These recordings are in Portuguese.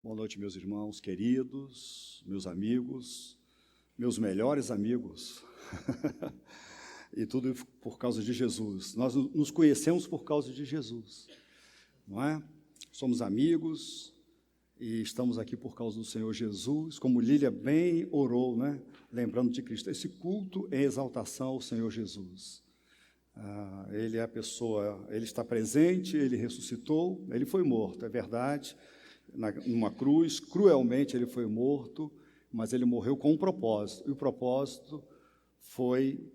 Boa noite, meus irmãos queridos, meus amigos, meus melhores amigos, e tudo por causa de Jesus. Nós nos conhecemos por causa de Jesus, não é? Somos amigos e estamos aqui por causa do Senhor Jesus, como Lília bem orou, né? Lembrando de Cristo. Esse culto é exaltação ao Senhor Jesus. Ele é a pessoa, Ele está presente, Ele ressuscitou, Ele foi morto, é verdade, numa cruz, cruelmente Ele foi morto, mas Ele morreu com um propósito, e o propósito foi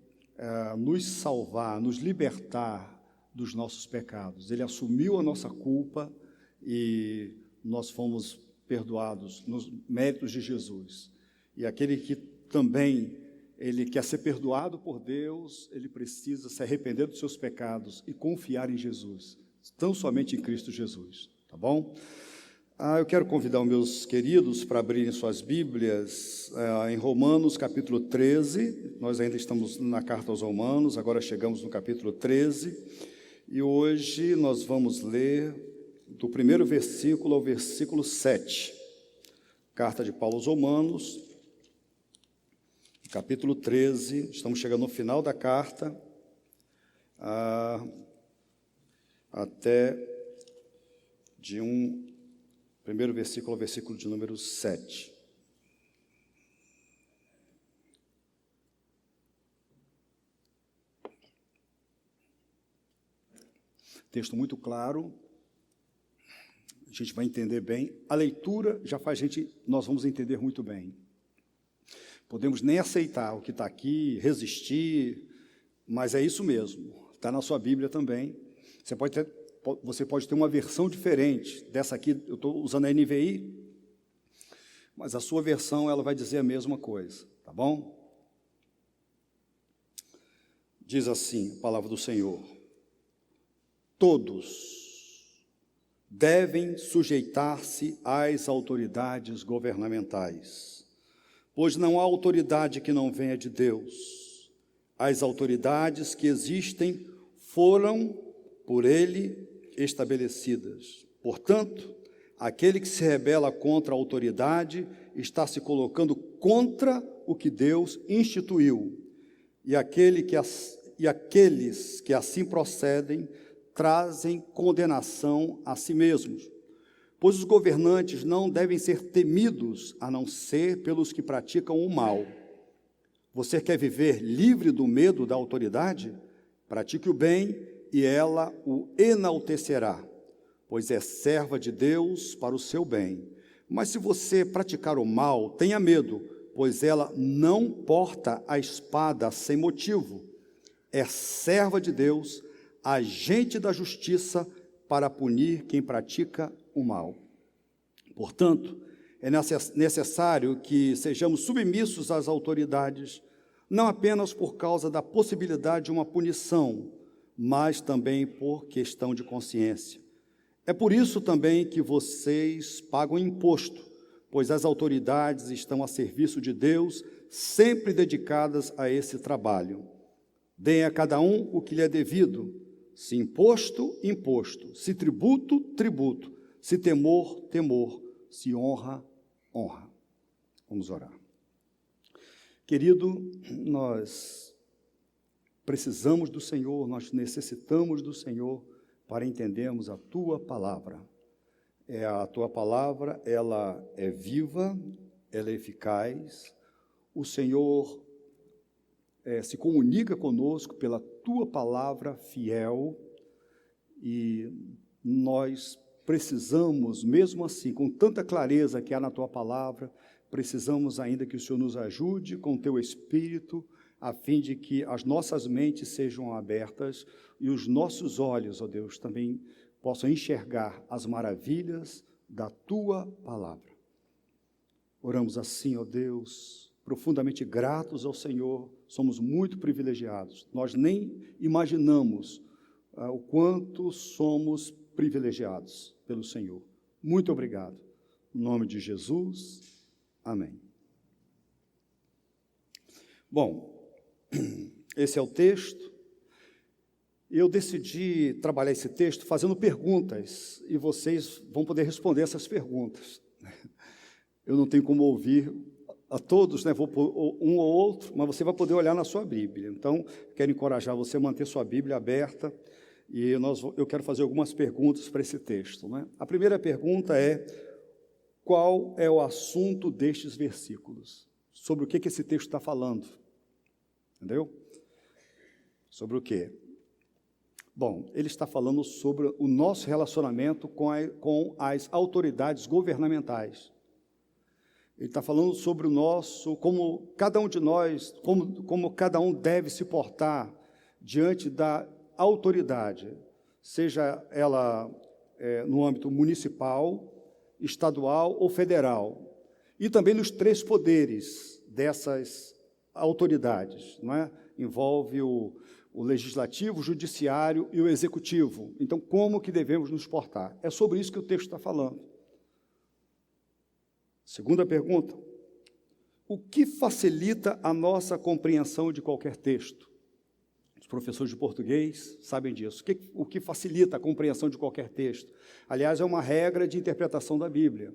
nos salvar, nos libertar dos nossos pecados. Ele assumiu a nossa culpa e nós fomos perdoados nos méritos de Jesus. E aquele que também ele quer ser perdoado por Deus, ele precisa se arrepender dos seus pecados e confiar em Jesus, tão somente em Cristo Jesus, tá bom? Eu quero convidar os meus queridos para abrirem suas Bíblias em Romanos, capítulo 13. Nós ainda estamos na carta aos Romanos, agora chegamos no capítulo 13. E hoje nós vamos ler do primeiro versículo ao versículo 7. Carta de Paulo aos Romanos, capítulo 13. Estamos chegando no final da carta, até primeiro versículo ao versículo de número 7. Texto muito claro, a gente vai entender bem. A leitura já faz nós vamos entender muito bem. Podemos nem aceitar o que está aqui, resistir, mas é isso mesmo, está na sua Bíblia também. Você pode ter uma versão diferente dessa aqui, eu estou usando a NVI, mas a sua versão ela vai dizer a mesma coisa, tá bom? Diz assim a palavra do Senhor: todos devem sujeitar-se às autoridades governamentais, pois não há autoridade que não venha de Deus. As autoridades que existem foram por Ele estabelecidas. Portanto, aquele que se rebela contra a autoridade está se colocando contra o que Deus instituiu, e aqueles que assim procedem trazem condenação a si mesmos, pois os governantes não devem ser temidos, a não ser pelos que praticam o mal. Você quer viver livre do medo da autoridade? Pratique o bem e ela o enaltecerá, pois é serva de Deus para o seu bem. Mas se você praticar o mal, tenha medo, pois ela não porta a espada sem motivo. É serva de Deus, agente da justiça para punir quem pratica o mal. Portanto, é necessário que sejamos submissos às autoridades, não apenas por causa da possibilidade de uma punição, mas também por questão de consciência. É por isso também que vocês pagam imposto, pois as autoridades estão a serviço de Deus, sempre dedicadas a esse trabalho. Deem a cada um o que lhe é devido, se imposto, imposto, se tributo, tributo, se temor, temor, se honra, honra. Vamos orar. Querido, nós precisamos do Senhor, nós necessitamos do Senhor para entendermos a Tua Palavra. A Tua Palavra, ela é viva, ela é eficaz. O Senhor se comunica conosco pela Tua Palavra fiel, e nós precisamos, mesmo assim, com tanta clareza que há na Tua Palavra, precisamos ainda que o Senhor nos ajude com o Teu Espírito, a fim de que as nossas mentes sejam abertas e os nossos olhos, ó Deus, também possam enxergar as maravilhas da Tua Palavra. Oramos assim, ó Deus, profundamente gratos ao Senhor, somos muito privilegiados. Nós nem imaginamos o quanto somos privilegiados pelo Senhor. Muito obrigado. Em nome de Jesus, amém. Bom, esse é o texto. Eu decidi trabalhar esse texto fazendo perguntas, e vocês vão poder responder essas perguntas. Eu não tenho como ouvir a todos, né? Vou pôr um ou outro, mas você vai poder olhar na sua Bíblia. Então, quero encorajar você a manter sua Bíblia aberta e eu quero fazer algumas perguntas para esse texto, né? A primeira pergunta é: qual é o assunto destes versículos? Sobre o que esse texto está falando? Entendeu? Sobre o quê? Bom, ele está falando sobre o nosso relacionamento com as autoridades governamentais. Ele está falando sobre o nosso, como cada um de nós, como cada um deve se portar diante da autoridade, seja ela no âmbito municipal, estadual ou federal, e também nos três poderes dessas autoridades, não é? Envolve o legislativo, o judiciário e o executivo. Então, como que devemos nos portar? É sobre isso que o texto está falando. Segunda pergunta: o que facilita a nossa compreensão de qualquer texto? Os professores de português sabem disso. O que facilita a compreensão de qualquer texto? Aliás, é uma regra de interpretação da Bíblia.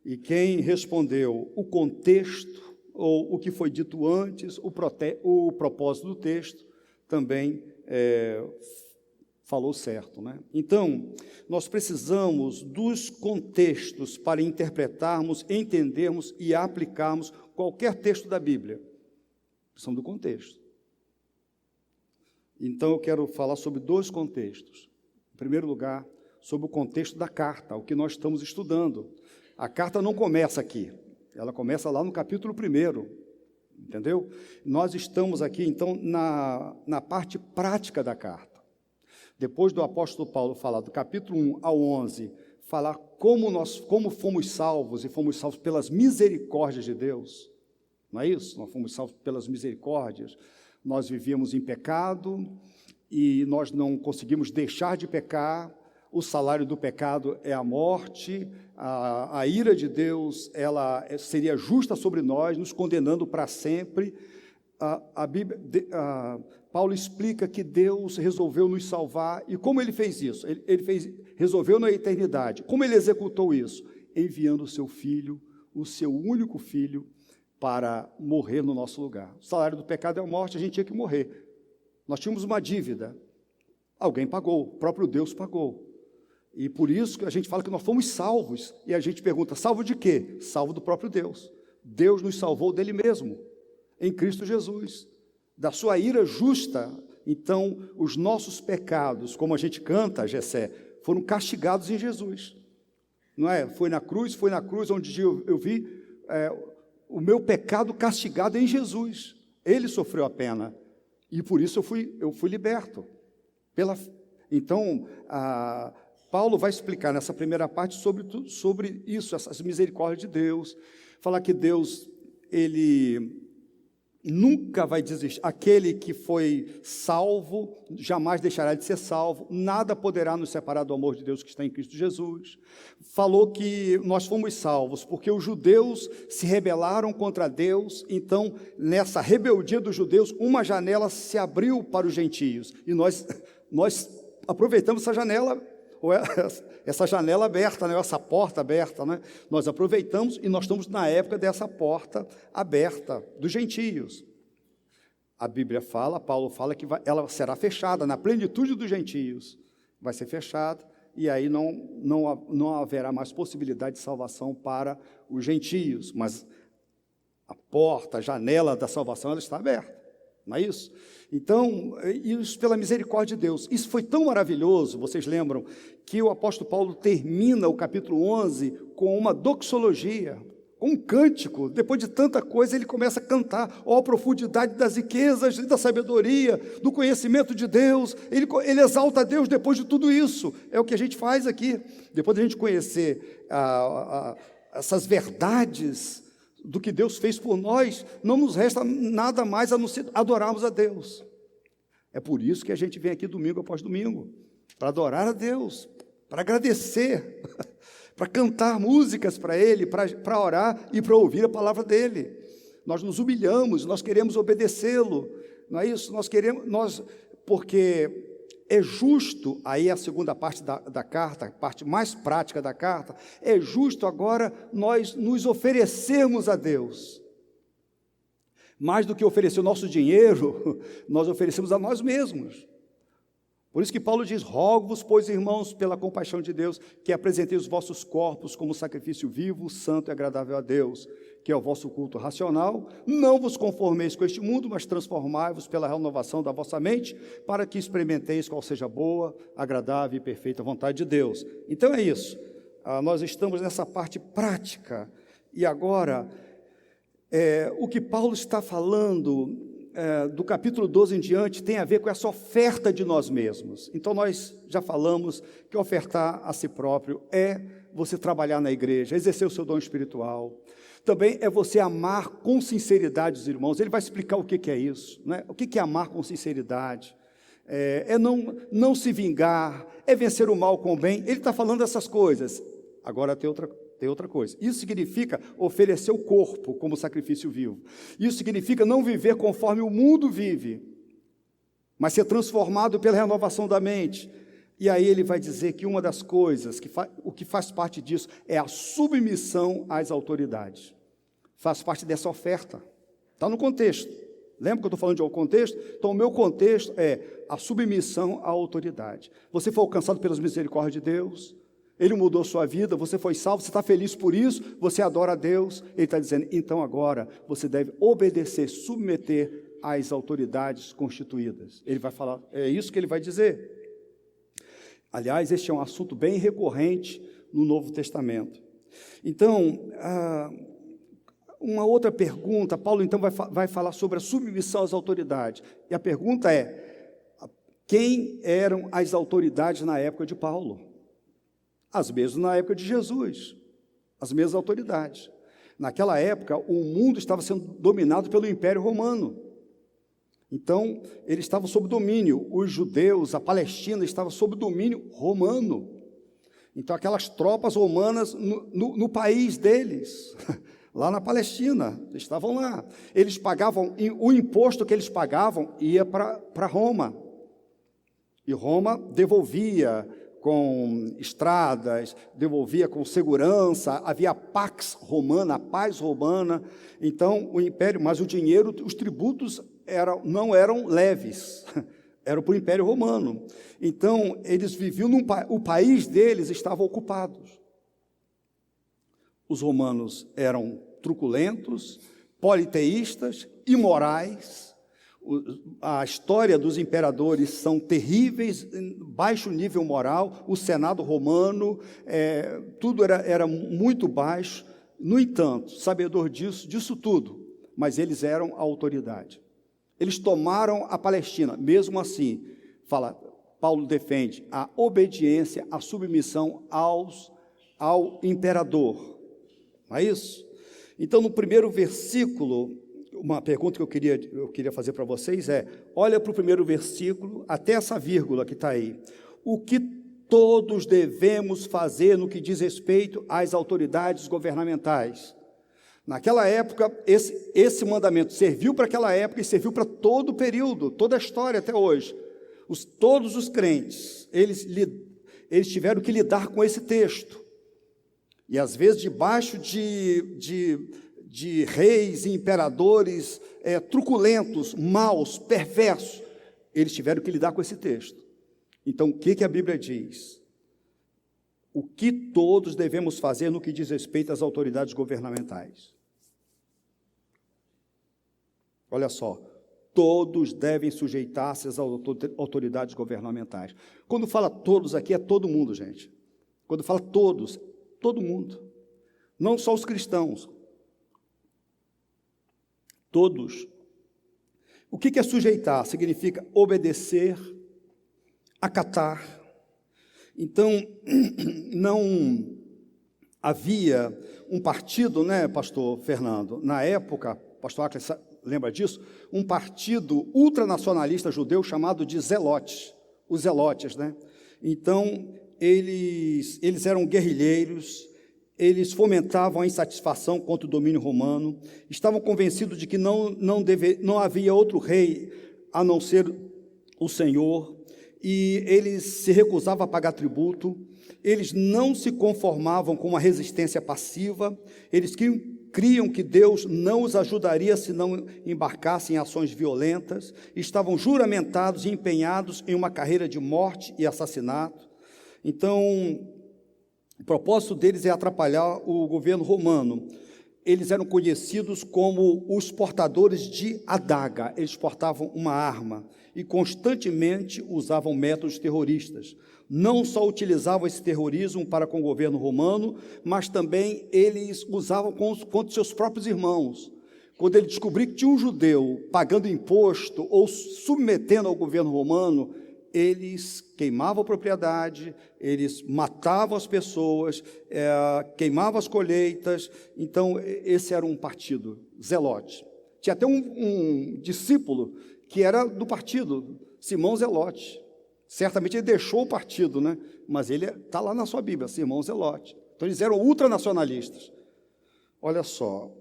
E quem respondeu o contexto, ou o que foi dito antes, o propósito do texto, também falou certo, né? Então, nós precisamos dos contextos para interpretarmos, entendermos e aplicarmos qualquer texto da Bíblia. Precisamos do contexto. Então, eu quero falar sobre dois contextos. Em primeiro lugar, sobre o contexto da carta, o que nós estamos estudando. A carta não começa aqui, ela começa lá no capítulo 1, entendeu? Nós estamos aqui, então, na parte prática da carta. Depois do apóstolo Paulo falar do capítulo 1 ao 11, falar como fomos salvos, e fomos salvos pelas misericórdias de Deus, não é isso? Nós fomos salvos pelas misericórdias. Nós vivíamos em pecado e nós não conseguimos deixar de pecar. O salário do pecado é a morte. A ira de Deus, ela seria justa sobre nós, nos condenando para sempre. Paulo explica que Deus resolveu nos salvar. E como ele fez isso? Resolveu na eternidade. Como ele executou isso? Enviando o seu filho, o seu único filho, para morrer no nosso lugar. O salário do pecado é a morte, a gente tinha que morrer. Nós tínhamos uma dívida. Alguém pagou, o próprio Deus pagou. E por isso que a gente fala que nós fomos salvos. E a gente pergunta, salvo de quê? Salvo do próprio Deus. Deus nos salvou dele mesmo, em Cristo Jesus, da sua ira justa. Então, os nossos pecados, como a gente canta, Jessé, foram castigados em Jesus. Não é? Foi na cruz onde eu vi o meu pecado castigado em Jesus. Ele sofreu a pena. E por isso eu fui liberto. Então, Paulo vai explicar nessa primeira parte sobre isso, essas misericórdias de Deus. Falar que Deus, ele nunca vai desistir. Aquele que foi salvo, jamais deixará de ser salvo. Nada poderá nos separar do amor de Deus que está em Cristo Jesus. Falou que nós fomos salvos porque os judeus se rebelaram contra Deus. Então, nessa rebeldia dos judeus, uma janela se abriu para os gentios. E nós aproveitamos essa janela, aberta, né? Essa porta aberta, né? Nós aproveitamos e nós estamos na época dessa porta aberta dos gentios. A Bíblia fala, Paulo fala que ela será fechada na plenitude dos gentios. Vai ser fechada e aí não haverá mais possibilidade de salvação para os gentios. Mas a porta, a janela da salvação, ela está aberta. Não é isso? Então, isso pela misericórdia de Deus. Isso foi tão maravilhoso, vocês lembram, que o apóstolo Paulo termina o capítulo 11 com uma doxologia, com um cântico. Depois de tanta coisa, ele começa a cantar, a profundidade das riquezas, da sabedoria, do conhecimento de Deus. Ele exalta a Deus depois de tudo isso. É o que a gente faz aqui. Depois de a gente conhecer essas verdades do que Deus fez por nós, não nos resta nada mais a não ser adorarmos a Deus. É por isso que a gente vem aqui domingo após domingo, para adorar a Deus, para agradecer, para cantar músicas para Ele, para orar e para ouvir a palavra dEle. Nós nos humilhamos, nós queremos obedecê-lo, não é isso? Porque é justo, aí a segunda parte da carta, a parte mais prática da carta, é justo agora nós nos oferecermos a Deus. Mais do que oferecer o nosso dinheiro, nós oferecemos a nós mesmos. Por isso que Paulo diz, rogo-vos, pois, irmãos, pela compaixão de Deus, que apresenteis os vossos corpos como sacrifício vivo, santo e agradável a Deus, que é o vosso culto racional. Não vos conformeis com este mundo, mas transformai-vos pela renovação da vossa mente, para que experimenteis qual seja a boa, agradável e perfeita vontade de Deus. Então é isso. Nós estamos nessa parte prática. E agora, o que Paulo está falando do capítulo 12 em diante tem a ver com essa oferta de nós mesmos. Então nós já falamos que ofertar a si próprio é você trabalhar na igreja, exercer o seu dom espiritual. Também é você amar com sinceridade os irmãos. Ele vai explicar o que é isso, né? O que é amar com sinceridade. É não se vingar, é vencer o mal com o bem. Ele está falando dessas coisas. Agora tem outra coisa. Isso significa oferecer o corpo como sacrifício vivo. Isso significa não viver conforme o mundo vive, mas ser transformado pela renovação da mente. E aí ele vai dizer que uma das coisas, o que faz parte disso, é a submissão às autoridades. Faz parte dessa oferta. Está no contexto. Lembra que eu estou falando de um contexto? Então, o meu contexto é a submissão à autoridade. Você foi alcançado pelas misericórdias de Deus, Ele mudou sua vida, você foi salvo, você está feliz por isso, você adora a Deus. Ele está dizendo, então agora você deve obedecer, submeter às autoridades constituídas. Ele vai falar, é isso que ele vai dizer. Aliás, este é um assunto bem recorrente no Novo Testamento. Então, uma outra pergunta, Paulo então vai falar sobre a submissão às autoridades. E a pergunta é, quem eram as autoridades na época de Paulo? As mesmas na época de Jesus, as mesmas autoridades. Naquela época, o mundo estava sendo dominado pelo Império Romano. Então, eles estavam sob domínio, os judeus, a Palestina estava sob domínio romano. Então, aquelas tropas romanas no país deles, lá na Palestina, estavam lá. Eles pagavam, o imposto que eles pagavam ia para Roma. E Roma devolvia com estradas, devolvia com segurança, havia a pax romana, a paz romana. Então, o império, mas o dinheiro, os tributos não eram leves, eram para o Império Romano. Então, eles viviam, o país deles estava ocupado. Os romanos eram truculentos, politeístas, imorais. A história dos imperadores são terríveis, baixo nível moral, o Senado romano, tudo era muito baixo. No entanto, sabedor disso tudo, mas eles eram a autoridade. Eles tomaram a Palestina, mesmo assim, Paulo defende a obediência, a submissão ao imperador. Não é isso? Então, no primeiro versículo, uma pergunta que eu queria fazer para vocês olha para o primeiro versículo, até essa vírgula que está aí. O que todos devemos fazer no que diz respeito às autoridades governamentais? Naquela época, esse mandamento serviu para aquela época e serviu para todo o período, toda a história até hoje. Todos os crentes, eles tiveram que lidar com esse texto. E às vezes debaixo de reis e imperadores truculentos, maus, perversos, eles tiveram que lidar com esse texto. Então, o que a Bíblia diz? O que todos devemos fazer no que diz respeito às autoridades governamentais? Olha só, todos devem sujeitar-se às autoridades governamentais. Quando fala todos aqui, é todo mundo, gente. Quando fala todos, todo mundo. Não só os cristãos. Todos. O que é sujeitar? Significa obedecer, acatar. Então, não havia um partido, né, pastor Fernando? Na época, pastor Acre lembra disso? Um partido ultranacionalista judeu chamado de Zelotes. Os Zelotes, né? Então, eles eram guerrilheiros, eles fomentavam a insatisfação contra o domínio romano, estavam convencidos de que não havia outro rei a não ser o Senhor. e eles se recusavam a pagar tributo, eles não se conformavam com uma resistência passiva, eles criam que Deus não os ajudaria se não embarcassem em ações violentas, estavam juramentados e empenhados em uma carreira de morte e assassinato. Então, o propósito deles é atrapalhar o governo romano. Eles eram conhecidos como os portadores de adaga, eles portavam uma arma e constantemente usavam métodos terroristas. Não só utilizavam esse terrorismo para com o governo romano, mas também eles usavam contra seus próprios irmãos. Quando ele descobriu que tinha um judeu pagando imposto ou submetendo ao governo romano, eles queimavam a propriedade, eles matavam as pessoas, queimavam as colheitas. Então, esse era um partido, Zelote. Tinha até um discípulo que era do partido, Simão Zelote. Certamente ele deixou o partido, né? Mas ele está lá na sua Bíblia, Simão Zelote. Então, eles eram ultranacionalistas. Olha só,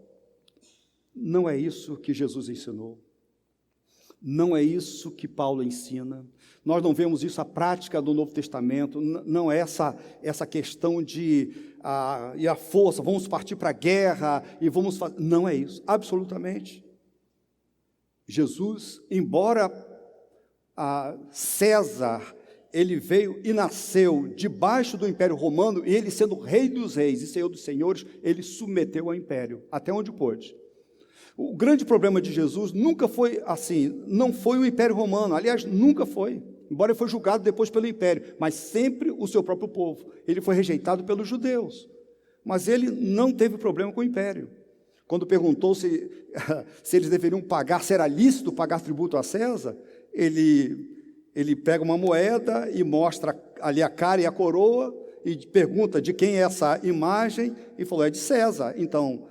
não é isso que Jesus ensinou. Não é isso que Paulo ensina. Nós não vemos isso, a prática do Novo Testamento, não é essa questão de e a força, vamos partir para a guerra e vamos fazer. Não é isso, absolutamente. Jesus, embora César, ele veio e nasceu debaixo do Império Romano, e ele sendo rei dos reis e senhor dos senhores, ele submeteu ao império, até onde pôde. O grande problema de Jesus nunca foi assim, não foi o Império Romano, aliás, nunca foi, embora ele foi julgado depois pelo Império, mas sempre o seu próprio povo. Ele foi rejeitado pelos judeus, mas ele não teve problema com o Império. Quando perguntou se eles deveriam pagar, se era lícito pagar tributo a César, ele pega uma moeda e mostra ali a cara e a coroa, e pergunta de quem é essa imagem, e falou, é de César. Então,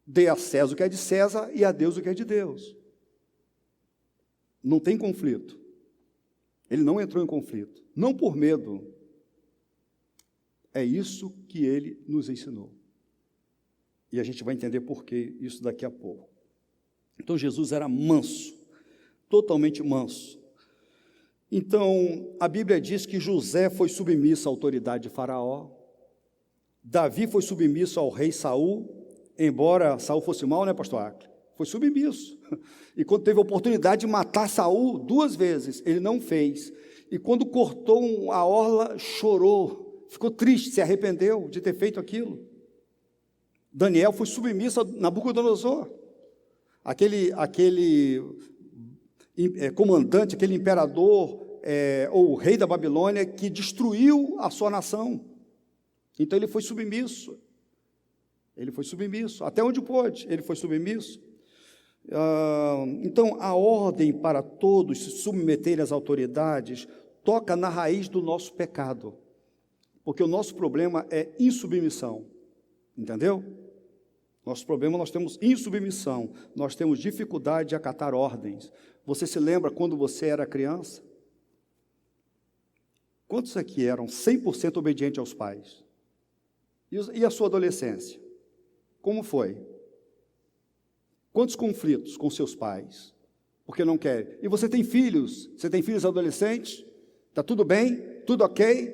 dê a César o que é de César e a Deus o que é de Deus. Não tem conflito. Ele não entrou em conflito, não por medo. É isso que ele nos ensinou. E a gente vai entender por que isso daqui a pouco. Então, Jesus era manso, totalmente manso. Então, a Bíblia diz que José foi submisso à autoridade de Faraó, Davi foi submisso ao rei Saul, embora Saul fosse mau, né, pastor Acre? Foi submisso. E quando teve a oportunidade de matar Saul 2 vezes, ele não fez. E quando cortou a orla, chorou, ficou triste, se arrependeu de ter feito aquilo. Daniel foi submisso a Nabucodonosor, aquele comandante, aquele imperador, ou rei da Babilônia, que destruiu a sua nação. Então ele foi submisso. Ele foi submisso, até onde pôde, ele foi submisso. Então, a ordem para todos se submeterem às autoridades toca na raiz do nosso pecado, porque o nosso problema é insubmissão, entendeu? Nosso problema, nós temos insubmissão, nós temos dificuldade de acatar ordens. Você se lembra quando você era criança? Quantos aqui eram 100% obedientes aos pais? E a sua adolescência? Como foi? Quantos conflitos com seus pais? Porque não querem. E você tem filhos? Você tem filhos adolescentes? Está tudo bem? Tudo ok?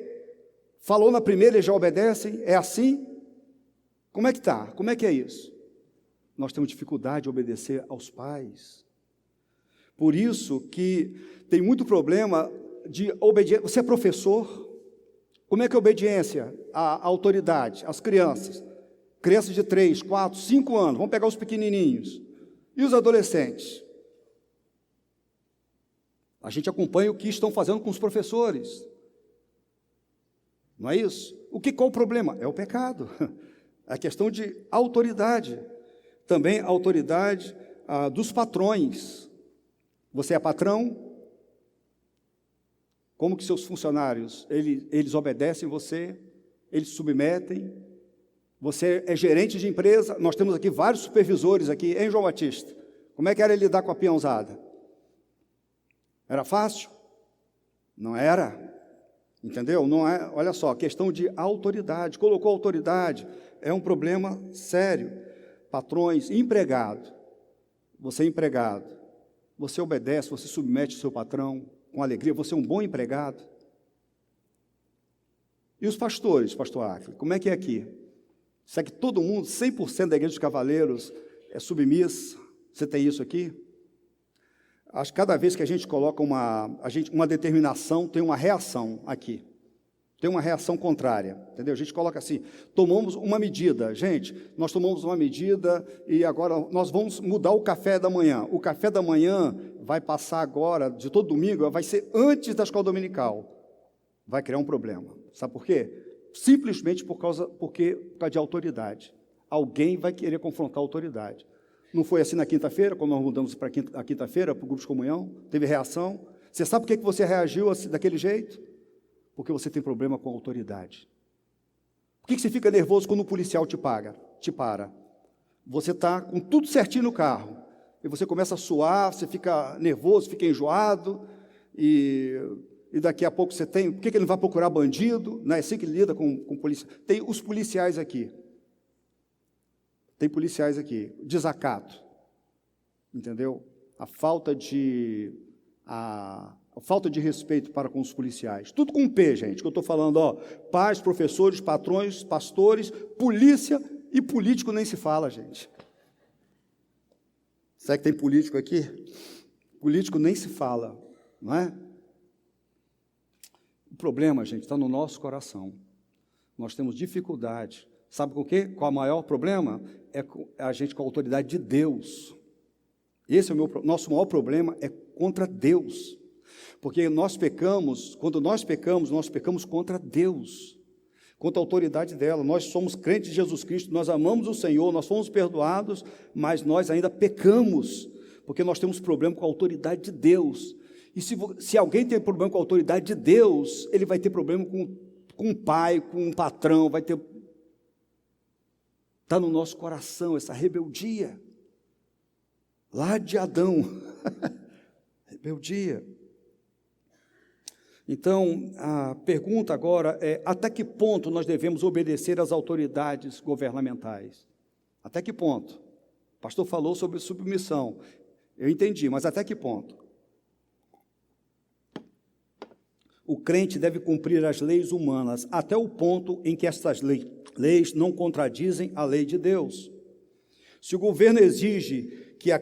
Falou na primeira e já obedecem? É assim? Como é que está? Como é que é isso? Nós temos dificuldade de obedecer aos pais. Por isso que tem muito problema de obediência. Você é professor? Como é que é a obediência à autoridade, às crianças? Crianças de 3, 4, 5 anos, vamos pegar os pequenininhos. E os adolescentes? A gente acompanha o que estão fazendo com os professores. Não é isso? Qual o problema? É o pecado. A questão de autoridade. Também a autoridade dos patrões. Você é patrão? Como que seus funcionários, eles obedecem você? Eles se submetem? Você é gerente de empresa? Nós temos aqui vários supervisores aqui, hein, João Batista? Como é que era lidar com a peãozada? Era fácil? Não era. Entendeu? Não é, olha só, questão de autoridade. Colocou autoridade, é um problema sério. Patrões, empregado. Você é empregado. Você obedece, você submete o seu patrão. com alegria, vou ser um bom empregado. E os pastores, pastor Acre, como é que é aqui? Será que todo mundo, 100% da Igreja dos Cavaleiros é submissa? Você tem isso aqui? Acho que cada vez que a gente coloca uma determinação, tem uma reação aqui. Tem uma reação contrária, entendeu? A gente coloca assim, tomamos uma medida. Gente, nós tomamos uma medida e agora nós vamos mudar o café da manhã. O café da manhã vai passar agora, de todo domingo, vai ser antes da escola dominical. Vai criar um problema. Sabe por quê? Simplesmente por causa de autoridade. Alguém vai querer confrontar a autoridade. Não foi assim na quinta-feira, quando nós mudamos para a quinta-feira, para o grupo de comunhão? Teve reação? Você sabe por que você reagiu assim, daquele jeito? Porque você tem problema com a autoridade. Por que você fica nervoso quando o policial te para? Você está com tudo certinho no carro, e você começa a suar, você fica nervoso, fica enjoado, e daqui a pouco você tem... Por que ele não vai procurar bandido? Não é assim que ele lida com polícia? Tem os policiais aqui. Tem policiais aqui. Desacato. Entendeu? A falta de respeito para com os policiais. Tudo com P, gente, que eu estou falando, ó. Pais, professores, patrões, pastores, polícia e político nem se fala, gente. Será que tem político aqui? Político nem se fala, não é? O problema, gente, está no nosso coração. Nós temos dificuldade. Sabe com o quê? Qual é o maior problema? É a gente com a autoridade de Deus. Esse é o nosso maior problema, é contra Deus. Porque quando nós pecamos contra Deus, contra a autoridade dela. Nós somos crentes de Jesus Cristo, nós amamos o Senhor, nós fomos perdoados, mas nós ainda pecamos, porque nós temos problema com a autoridade de Deus. E se alguém tem problema com a autoridade de Deus, ele vai ter problema com um pai, com um patrão, está no nosso coração essa rebeldia, lá de Adão, rebeldia. Então, a pergunta agora é, até que ponto nós devemos obedecer às autoridades governamentais? Até que ponto? O pastor falou sobre submissão, eu entendi, mas até que ponto? O crente deve cumprir as leis humanas, até o ponto em que essas leis não contradizem a lei de Deus. Se o governo exige que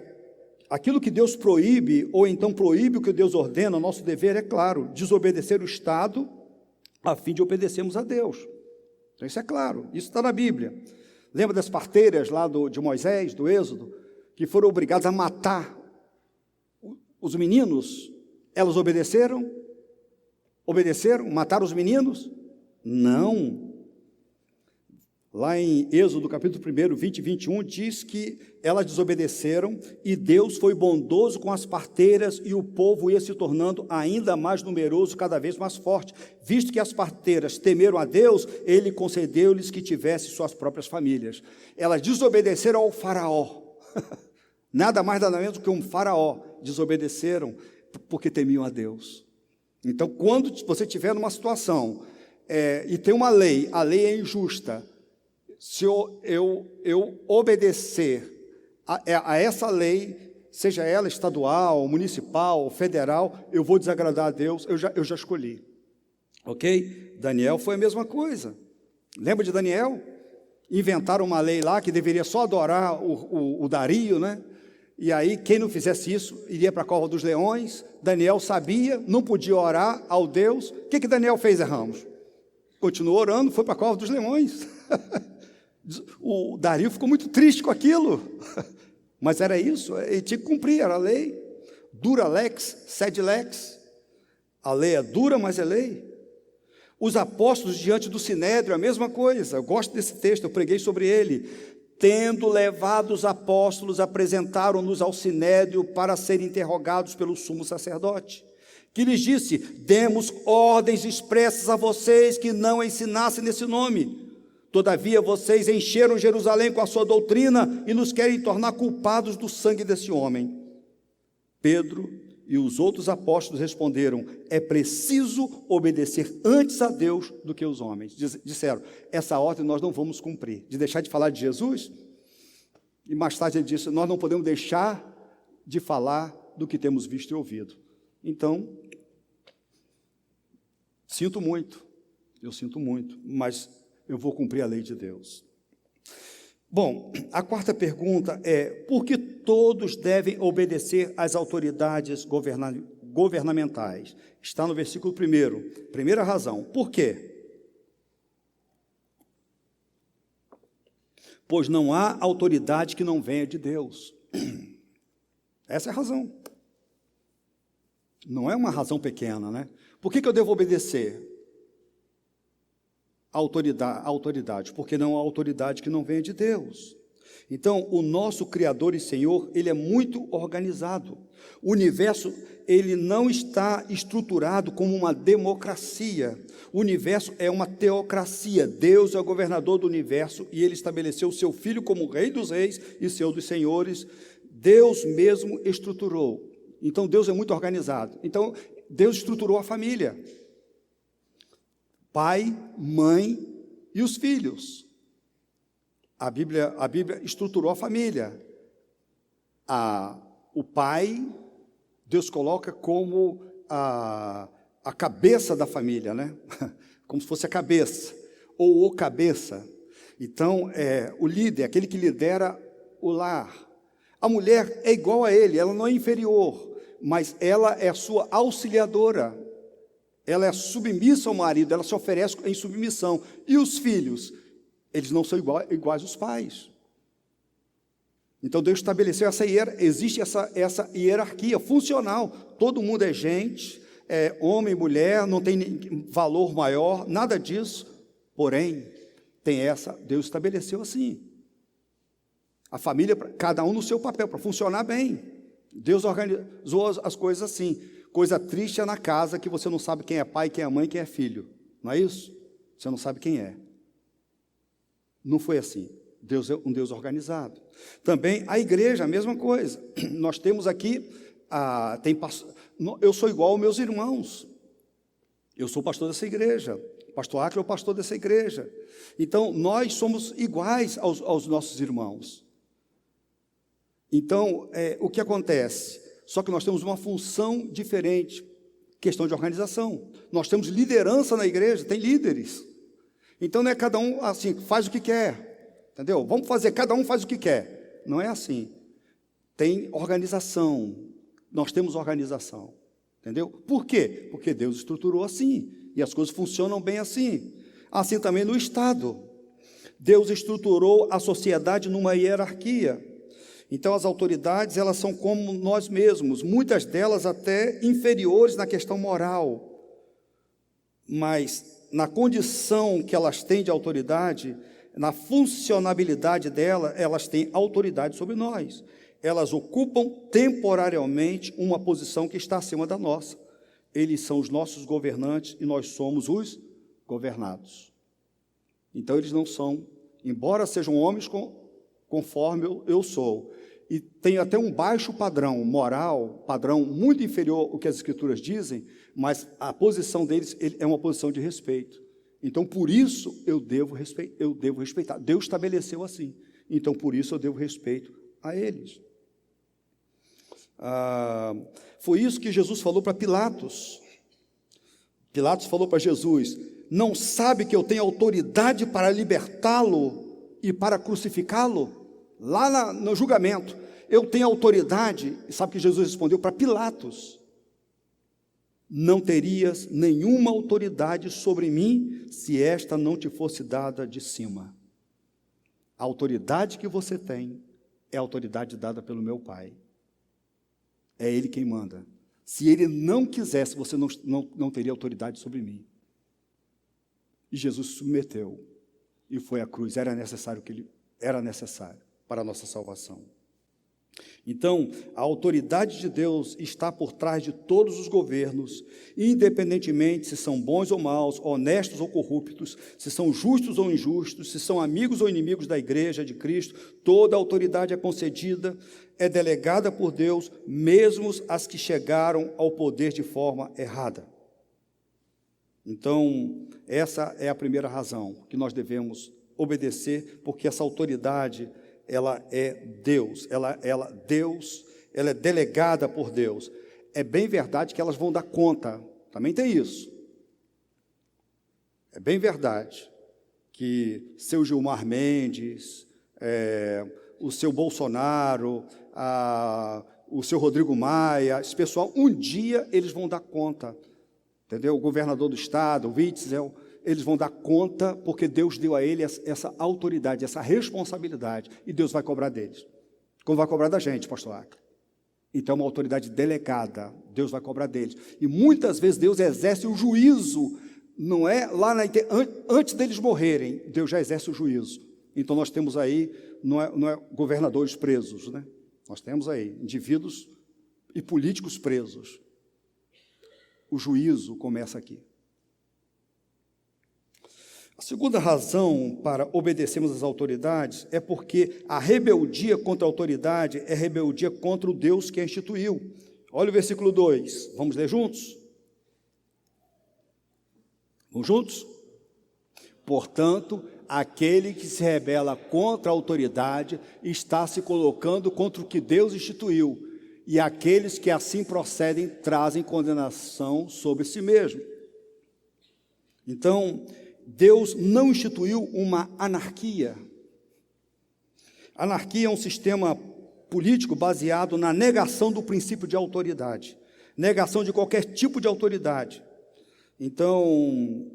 aquilo que Deus proíbe, ou então proíbe o que Deus ordena, nosso dever é claro, desobedecer o Estado, a fim de obedecermos a Deus. Então isso é claro, isso está na Bíblia. Lembra das parteiras lá de Moisés, do Êxodo, que foram obrigadas a matar os meninos? Elas obedeceram? Mataram os meninos? Não. Lá em Êxodo, capítulo 1, 20 e 21, diz que elas desobedeceram e Deus foi bondoso com as parteiras e o povo ia se tornando ainda mais numeroso, cada vez mais forte. Visto que as parteiras temeram a Deus, Ele concedeu-lhes que tivessem suas próprias famílias. Elas desobedeceram ao faraó. Nada mais, nada menos do que um faraó. Desobedeceram porque temiam a Deus. Então, quando você estiver numa situação e tem uma lei, a lei é injusta, se eu obedecer a essa lei, seja ela estadual, municipal, federal, eu vou desagradar a Deus, eu já escolhi. Ok? Daniel foi a mesma coisa. Lembra de Daniel? Inventaram uma lei lá que deveria só adorar o Dario, né? E aí, quem não fizesse isso, iria para a cova dos leões. Daniel sabia, não podia orar ao Deus. O que Daniel fez, Ramos? Continuou orando, foi para a cova dos leões. O Dario ficou muito triste com aquilo. Mas era isso, ele tinha que cumprir, era a lei. Dura lex, sed lex. A lei é dura, mas é lei. Os apóstolos diante do Sinédrio, a mesma coisa. Eu gosto desse texto, eu preguei sobre ele. Tendo levado os apóstolos, apresentaram-nos ao Sinédrio para serem interrogados pelo sumo sacerdote, que lhes disse: demos ordens expressas a vocês que não ensinassem nesse nome. Todavia vocês encheram Jerusalém com a sua doutrina e nos querem tornar culpados do sangue desse homem. Pedro e os outros apóstolos responderam: é preciso obedecer antes a Deus do que os homens. Disseram: essa ordem nós não vamos cumprir, de deixar de falar de Jesus. E mais tarde ele disse: nós não podemos deixar de falar do que temos visto e ouvido. Então, Sinto muito, mas eu vou cumprir a lei de Deus. Bom, a quarta pergunta é: por que todos devem obedecer às autoridades governamentais? Está no versículo 1. Primeira razão. Por quê? Pois não há autoridade que não venha de Deus. Essa é a razão. Não é uma razão pequena, né? Por que eu devo obedecer à autoridade? Porque não há autoridade que não venha de Deus. Então, o nosso Criador e Senhor, Ele é muito organizado. O universo, ele não está estruturado como uma democracia. O universo é uma teocracia. Deus é o governador do universo e Ele estabeleceu o seu Filho como Rei dos Reis e Senhor dos Senhores. Deus mesmo estruturou. Então, Deus é muito organizado. Então, Deus estruturou a família. Pai, mãe e os filhos. A Bíblia estruturou a família. O pai, Deus coloca como a cabeça da família, né? Como se fosse a cabeça, ou o cabeça. Então, o líder, aquele que lidera o lar. A mulher é igual a ele, ela não é inferior, mas ela é sua auxiliadora. Ela é submissa ao marido, ela se oferece em submissão. E os filhos? Eles não são iguais aos pais. Então Deus estabeleceu existe essa hierarquia funcional. Todo mundo é gente, homem e mulher, não tem valor maior, nada disso. Porém, Deus estabeleceu assim. A família, cada um no seu papel, para funcionar bem. Deus organizou as coisas assim. Coisa triste é na casa que você não sabe quem é pai, quem é mãe, quem é filho. Não é isso? Você não sabe quem é. Não foi assim. Deus é um Deus organizado. Também a igreja, a mesma coisa. Nós temos aqui, eu sou igual aos meus irmãos. Eu sou pastor dessa igreja. Pastor Acre é o pastor dessa igreja. Então, nós somos iguais aos nossos irmãos. Então, o que acontece? Só que nós temos uma função diferente, questão de organização. Nós temos liderança na igreja, tem líderes. Então não é cada um assim, faz o que quer, entendeu? Vamos fazer, cada um faz o que quer. Não é assim. Tem organização, nós temos organização, entendeu? Por quê? Porque Deus estruturou assim, e as coisas funcionam bem assim. Assim também no Estado. Deus estruturou a sociedade numa hierarquia. Então, as autoridades, elas são como nós mesmos, muitas delas até inferiores na questão moral, mas na condição que elas têm de autoridade, na funcionabilidade dela, elas têm autoridade sobre nós. Elas ocupam temporariamente uma posição que está acima da nossa. Eles são os nossos governantes e nós somos os governados. Então, eles não são, embora sejam homens conforme eu sou, e tem até um baixo padrão moral, padrão muito inferior ao que as Escrituras dizem, mas a posição deles é uma posição de respeito. Então, por isso, eu devo respeitar. Deus estabeleceu assim. Então, por isso, eu devo respeito a eles. Foi isso que Jesus falou para Pilatos. Pilatos falou para Jesus: não sabe que eu tenho autoridade para libertá-lo e para crucificá-lo? Lá no julgamento, eu tenho autoridade. E sabe que Jesus respondeu para Pilatos: não terias nenhuma autoridade sobre mim se esta não te fosse dada de cima. A autoridade que você tem é a autoridade dada pelo meu Pai. É Ele quem manda. Se Ele não quisesse, você não teria autoridade sobre mim. E Jesus se submeteu e foi à cruz. Era necessário para a nossa salvação. Então, a autoridade de Deus está por trás de todos os governos, independentemente se são bons ou maus, honestos ou corruptos, se são justos ou injustos, se são amigos ou inimigos da igreja de Cristo. Toda a autoridade é concedida, é delegada por Deus, mesmo as que chegaram ao poder de forma errada. Então, essa é a primeira razão que nós devemos obedecer, porque essa autoridade, ela é Deus, ela é delegada por Deus. É bem verdade que elas vão dar conta, também tem isso. É bem verdade que seu Gilmar Mendes, o seu Bolsonaro, o seu Rodrigo Maia, esse pessoal, um dia eles vão dar conta, entendeu? O governador do estado, o Witzel, eles vão dar conta porque Deus deu a eles essa autoridade, essa responsabilidade, e Deus vai cobrar deles, como vai cobrar da gente, pastor Acre. Então, uma autoridade delegada, Deus vai cobrar deles. E muitas vezes Deus exerce o juízo, não é lá antes deles morrerem, Deus já exerce o juízo. Então, nós temos aí, não é governadores presos, né? Nós temos aí indivíduos e políticos presos. O juízo começa aqui. A segunda razão para obedecermos às autoridades é porque a rebeldia contra a autoridade é rebeldia contra o Deus que a instituiu. Olha o versículo 2, vamos ler juntos? Vamos juntos? Portanto, aquele que se rebela contra a autoridade está se colocando contra o que Deus instituiu, e aqueles que assim procedem trazem condenação sobre si mesmo. Então, Deus não instituiu uma anarquia. Anarquia é um sistema político baseado na negação do princípio de autoridade, negação de qualquer tipo de autoridade. Então,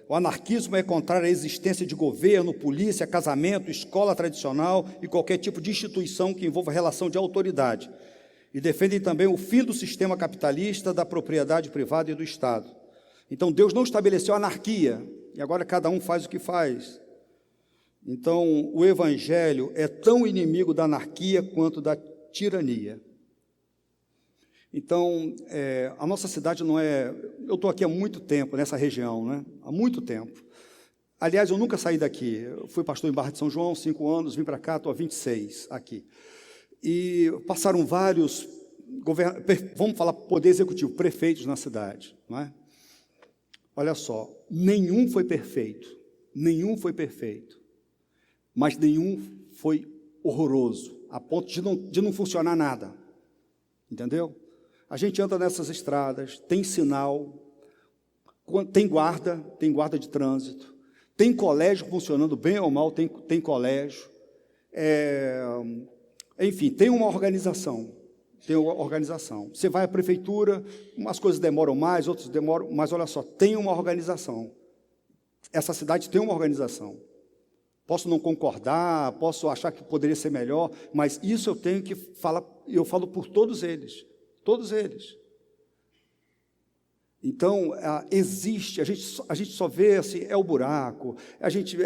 o anarquismo é contrário à existência de governo, polícia, casamento, escola tradicional e qualquer tipo de instituição que envolva relação de autoridade. E defendem também o fim do sistema capitalista, da propriedade privada e do Estado. Então, Deus não estabeleceu anarquia, e agora cada um faz o que faz. Então, o Evangelho é tão inimigo da anarquia quanto da tirania. Então, a nossa cidade não é... Eu estou aqui há muito tempo, nessa região, né? Há muito tempo. Aliás, eu nunca saí daqui. Eu fui pastor em Barra de São João, 5 anos, vim para cá, estou há 26 aqui. E passaram vários, vamos falar poder executivo, prefeitos na cidade, não é? Olha só, nenhum foi perfeito, mas nenhum foi horroroso, a ponto de não funcionar nada, entendeu? A gente anda nessas estradas, tem sinal, tem guarda de trânsito, tem colégio funcionando bem ou mal, tem colégio, enfim, tem uma organização. Você vai à prefeitura, umas coisas demoram mais, outras demoram, mas olha só, tem uma organização. Essa cidade tem uma organização. Posso não concordar, posso achar que poderia ser melhor, mas isso eu tenho que falar, eu falo por todos eles. Então, existe, a gente só vê assim, o buraco, a gente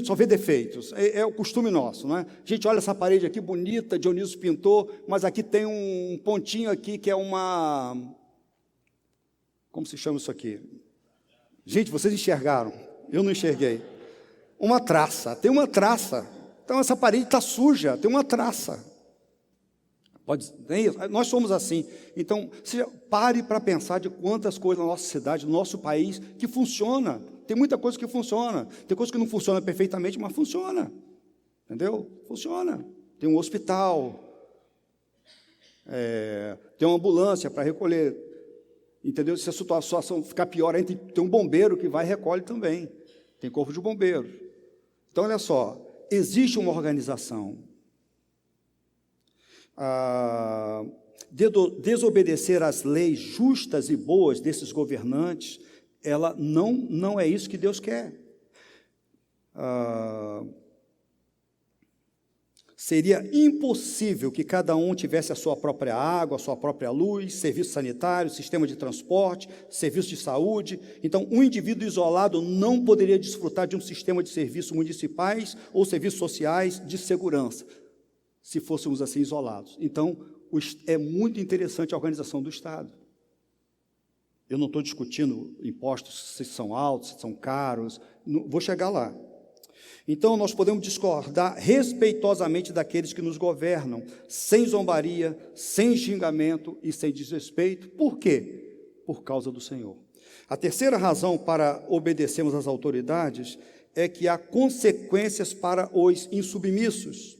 só vê defeitos, é o costume nosso, não é? A gente olha essa parede aqui bonita, Dionísio pintou, mas aqui tem um pontinho aqui que é uma... Como se chama isso aqui? Gente, vocês enxergaram, eu não enxerguei. Uma traça, tem uma traça. Então, essa parede está suja, tem uma traça. Nós somos assim. Então, pare para pensar de quantas coisas na nossa cidade, no nosso país, que funciona. Tem muita coisa que funciona. Tem coisa que não funciona perfeitamente, mas funciona. Entendeu? Funciona. Tem um hospital, tem uma ambulância para recolher. Entendeu? Se a situação ficar pior, tem um bombeiro que vai e recolhe também. Tem corpo de bombeiro. Então, olha só, existe uma organização. Desobedecer às leis justas e boas desses governantes, ela não é isso que Deus quer. Seria impossível que cada um tivesse a sua própria água, a sua própria luz, serviço sanitário, sistema de transporte, serviço de saúde. Então, um indivíduo isolado não poderia desfrutar de um sistema de serviços municipais ou serviços sociais de segurança, se fôssemos assim isolados. Então, é muito interessante a organização do Estado. Eu não estou discutindo impostos, se são altos, se são caros, vou chegar lá. Então, nós podemos discordar respeitosamente daqueles que nos governam, sem zombaria, sem xingamento e sem desrespeito. Por quê? Por causa do Senhor. A terceira razão para obedecermos às autoridades é que há consequências para os insubmissos.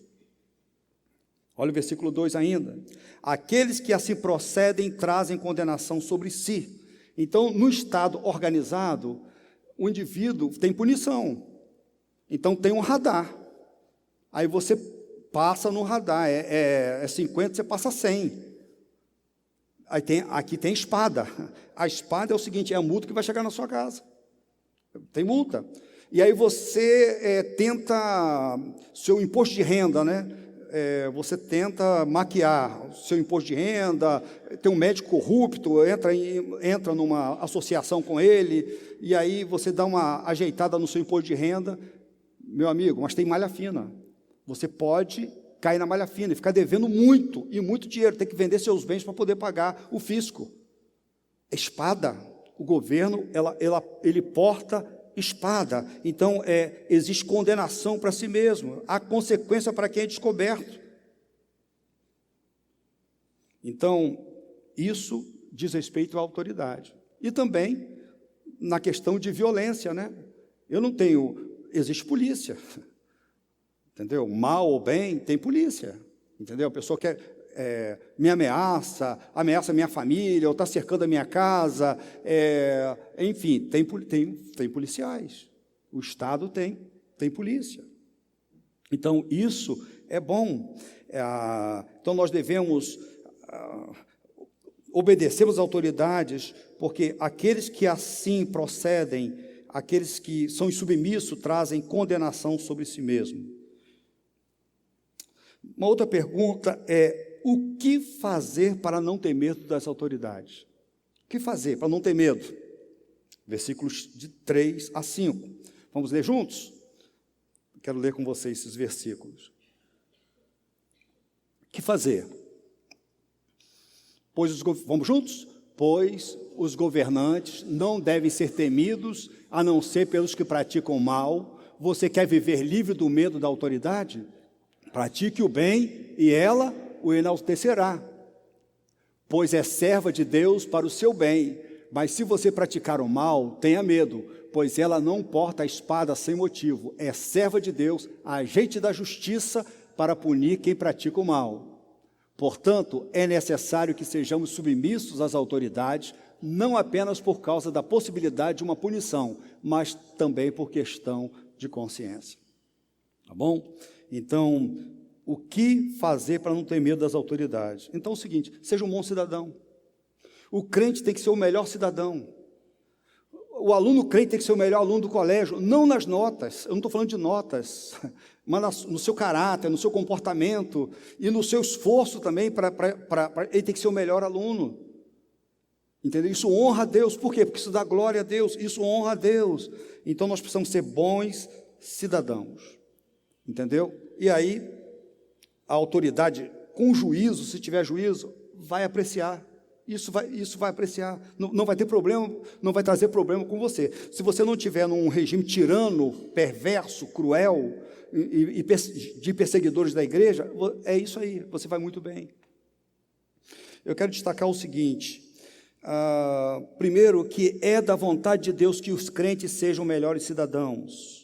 Olha o versículo 2 ainda. Aqueles que assim procedem trazem condenação sobre si. Então, no Estado organizado, o indivíduo tem punição. Então, tem um radar. Aí você passa no radar, é 50, você passa 100. Aí aqui tem espada. A espada é o seguinte, é a multa que vai chegar na sua casa. Tem multa. E aí você tenta, seu imposto de renda, né? Você tenta maquiar o seu imposto de renda, tem um médico corrupto, entra numa associação com ele, e aí você dá uma ajeitada no seu imposto de renda. Meu amigo, mas tem malha fina. Você pode cair na malha fina e ficar devendo muito, e muito dinheiro, tem que vender seus bens para poder pagar o fisco. Espada, o governo, ele porta espada. Então, existe condenação para si mesmo, há consequência para quem é descoberto. Então, isso diz respeito à autoridade. E também na questão de violência, né? Existe polícia, entendeu? Mal ou bem, tem polícia, entendeu? A pessoa quer, me ameaça minha família, ou está cercando a minha casa, enfim, tem policiais. O Estado tem polícia. Então, isso é bom. Então, nós devemos obedecer às autoridades, porque aqueles que assim procedem, aqueles que são insubmissos, trazem condenação sobre si mesmo. Uma outra pergunta é: o que fazer para não ter medo das autoridades? O que fazer para não ter medo? Versículos de 3 a 5. Vamos ler juntos? Quero ler com vocês esses versículos. O que fazer? Vamos juntos? Pois os governantes não devem ser temidos, a não ser pelos que praticam o mal. Você quer viver livre do medo da autoridade? Pratique o bem e ela o enaltecerá, pois é serva de Deus para o seu bem. Mas se você praticar o mal, tenha medo, pois ela não porta a espada sem motivo. É serva de Deus, agente da justiça para punir quem pratica o mal. Portanto, é necessário que sejamos submissos às autoridades, não apenas por causa da possibilidade de uma punição, mas também por questão de consciência. Tá bom? Então, o que fazer para não ter medo das autoridades? Então é o seguinte: seja um bom cidadão. O crente tem que ser o melhor cidadão. O aluno crente tem que ser o melhor aluno do colégio, não nas notas, eu não estou falando de notas, mas no seu caráter, no seu comportamento e no seu esforço também, ele tem que ser o melhor aluno. Entendeu? Isso honra a Deus. Por quê? Porque isso dá glória a Deus, isso honra a Deus. Então nós precisamos ser bons cidadãos. Entendeu? E aí, a autoridade, com juízo, se tiver juízo, vai apreciar. Isso vai apreciar. Não vai ter problema, não vai trazer problema com você. Se você não tiver num regime tirano, perverso, cruel, e de perseguidores da igreja, é isso aí, você vai muito bem. Eu quero destacar o seguinte: primeiro, que é da vontade de Deus que os crentes sejam melhores cidadãos.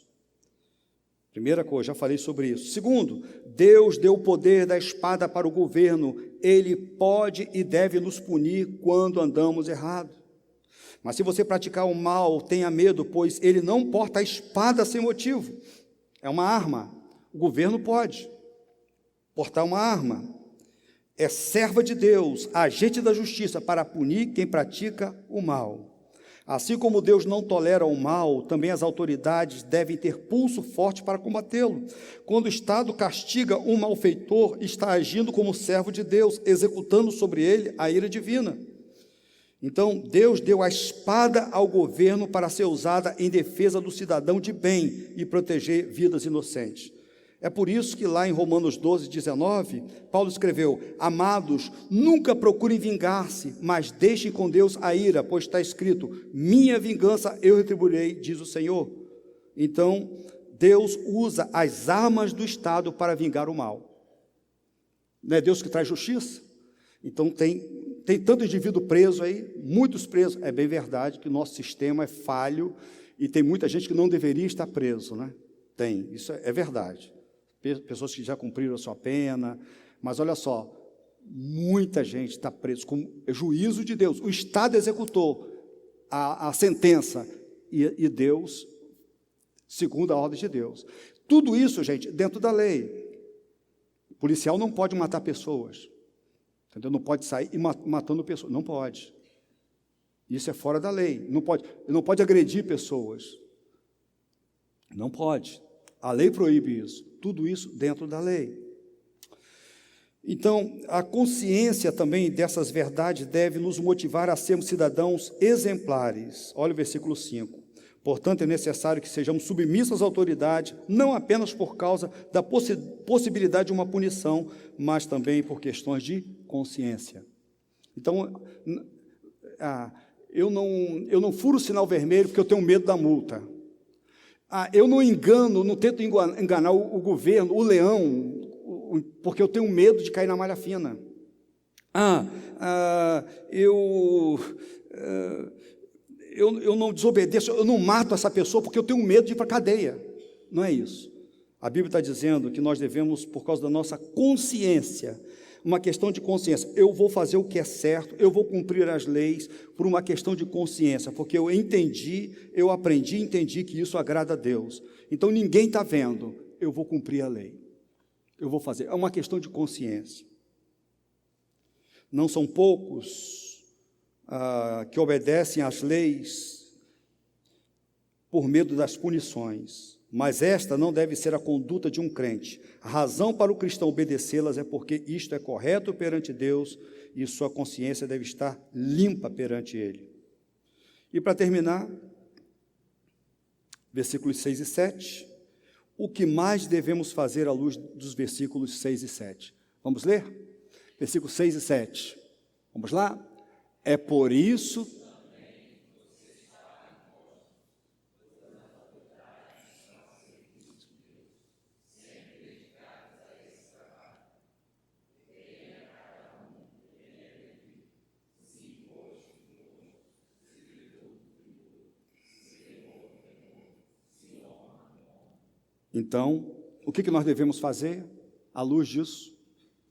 Primeira coisa, já falei sobre isso. Segundo, Deus deu o poder da espada para o governo. Ele pode e deve nos punir quando andamos errado. Mas se você praticar o mal, tenha medo, pois ele não porta a espada sem motivo. É uma arma. O governo pode portar uma arma. É serva de Deus, agente da justiça, para punir quem pratica o mal. Assim como Deus não tolera o mal, também as autoridades devem ter pulso forte para combatê-lo. Quando o Estado castiga um malfeitor, está agindo como servo de Deus, executando sobre ele a ira divina. Então, Deus deu a espada ao governo para ser usada em defesa do cidadão de bem e proteger vidas inocentes. É por isso que lá em Romanos 12, 19, Paulo escreveu: amados, nunca procurem vingar-se, mas deixem com Deus a ira, pois está escrito: minha vingança eu retribuirei, diz o Senhor. Então, Deus usa as armas do Estado para vingar o mal. Não é Deus que traz justiça? Então tem tanto indivíduo preso aí, muitos presos. É bem verdade que o nosso sistema é falho e tem muita gente que não deveria estar preso, né? Tem, isso é verdade. Pessoas que já cumpriram a sua pena, mas olha só, muita gente está presa com juízo de Deus. O Estado executou, a sentença, e Deus, segundo a ordem de Deus. Tudo isso, gente, dentro da lei. O policial não pode matar pessoas, entendeu? Não pode sair matando pessoas, não pode. Isso é fora da lei. Não pode agredir pessoas. Não pode. A lei proíbe isso. Tudo isso dentro da lei. Então, a consciência também dessas verdades deve nos motivar a sermos cidadãos exemplares. Olha o versículo 5. Portanto, é necessário que sejamos submissos às autoridades, não apenas por causa da possibilidade de uma punição, mas também por questões de consciência. Então, eu não furo o sinal vermelho porque eu tenho medo da multa. Eu não tento enganar o governo, o leão, porque eu tenho medo de cair na malha fina. Eu não desobedeço, eu não mato essa pessoa porque eu tenho medo de ir para a cadeia. Não é isso. A Bíblia está dizendo que nós devemos, por causa da nossa consciência, uma questão de consciência, eu vou fazer o que é certo, eu vou cumprir as leis por uma questão de consciência, porque eu aprendi e entendi que isso agrada a Deus. Então ninguém está vendo, eu vou cumprir a lei. Eu vou fazer, é uma questão de consciência. Não são poucos que obedecem às leis por medo das punições, mas esta não deve ser a conduta de um crente. A razão para o cristão obedecê-las é porque isto é correto perante Deus e sua consciência deve estar limpa perante Ele. E para terminar, versículos 6 e 7, o que mais devemos fazer à luz dos versículos 6 e 7? Vamos ler? Versículos 6 e 7. Vamos lá? É por isso... Então, o que nós devemos fazer à luz disso?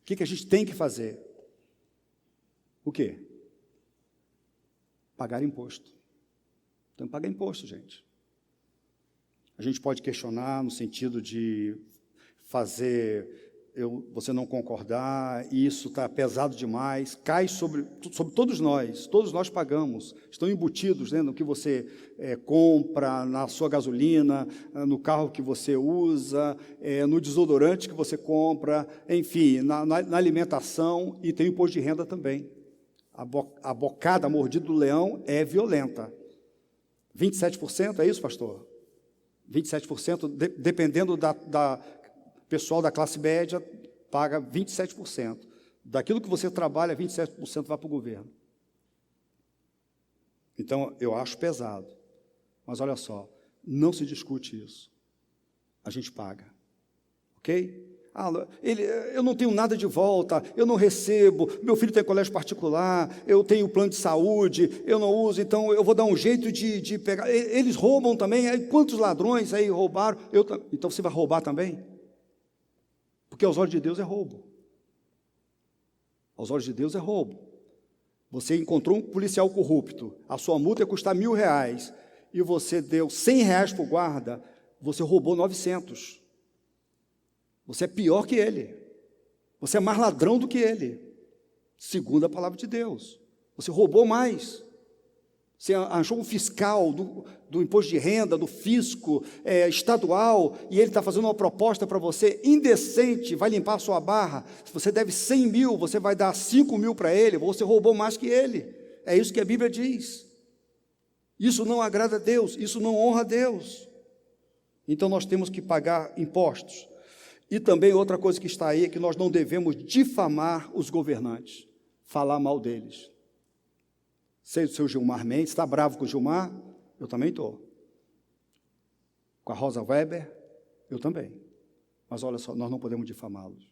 O que a gente tem que fazer? O quê? Pagar imposto. Tem que pagar imposto, gente. A gente pode questionar no sentido de fazer você não concordar, e isso está pesado demais, cai sobre todos nós pagamos, estão embutidos, né, no que você compra, na sua gasolina, no carro que você usa, no desodorante que você compra, enfim, na alimentação, e tem imposto de renda também. A bocada, a mordida do leão é violenta. 27%, é isso, pastor? 27%, dependendo da pessoal da classe média, paga 27%. Daquilo que você trabalha, 27% vai para o governo. Então, eu acho pesado. Mas olha só, não se discute isso. A gente paga. Ok? Eu não tenho nada de volta, eu não recebo, meu filho tem colégio particular, eu tenho plano de saúde, eu não uso, então eu vou dar um jeito de pegar. Eles roubam também, aí quantos ladrões aí roubaram? Então você vai roubar também? Porque aos olhos de Deus é roubo. Aos olhos de Deus é roubo. Você encontrou um policial corrupto, a sua multa ia custar R$1.000, e você deu R$100 para o guarda, você roubou 900. Você é pior que ele. Você é mais ladrão do que ele, segundo a palavra de Deus. Você roubou mais. Você achou um fiscal do imposto de renda, do fisco estadual, e ele está fazendo uma proposta para você indecente, vai limpar a sua barra. Se você deve 100 mil, você vai dar 5 mil para ele, você roubou mais que ele. É isso que a Bíblia diz. Isso não agrada a Deus, isso não honra a Deus. Então nós temos que pagar impostos. E também outra coisa que está aí é que nós não devemos difamar os governantes, falar mal deles. Sei do seu Gilmar Mendes, está bravo com o Gilmar? Eu também estou. Com a Rosa Weber? Eu também. Mas olha só, nós não podemos difamá-los.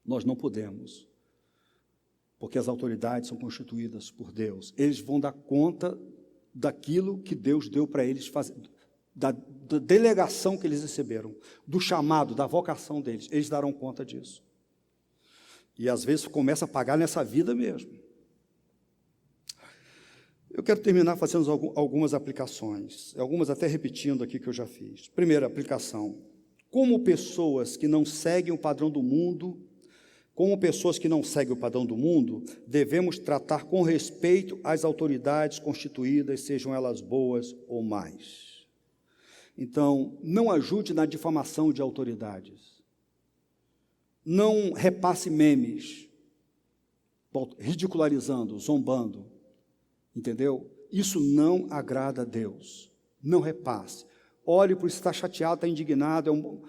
Nós não podemos. Porque as autoridades são constituídas por Deus. Eles vão dar conta daquilo que Deus deu para eles fazer, da delegação que eles receberam, do chamado, da vocação deles. Eles darão conta disso. E às vezes começa a pagar nessa vida mesmo. Eu quero terminar fazendo algumas aplicações, algumas até repetindo aqui que eu já fiz. Primeira aplicação: como pessoas que não seguem o padrão do mundo, devemos tratar com respeito as autoridades constituídas, sejam elas boas ou más. Então, não ajude na difamação de autoridades. Não repasse memes, ridicularizando, zombando. Entendeu? Isso não agrada a Deus. Não repasse. Olhe por isso, está chateado, está indignado,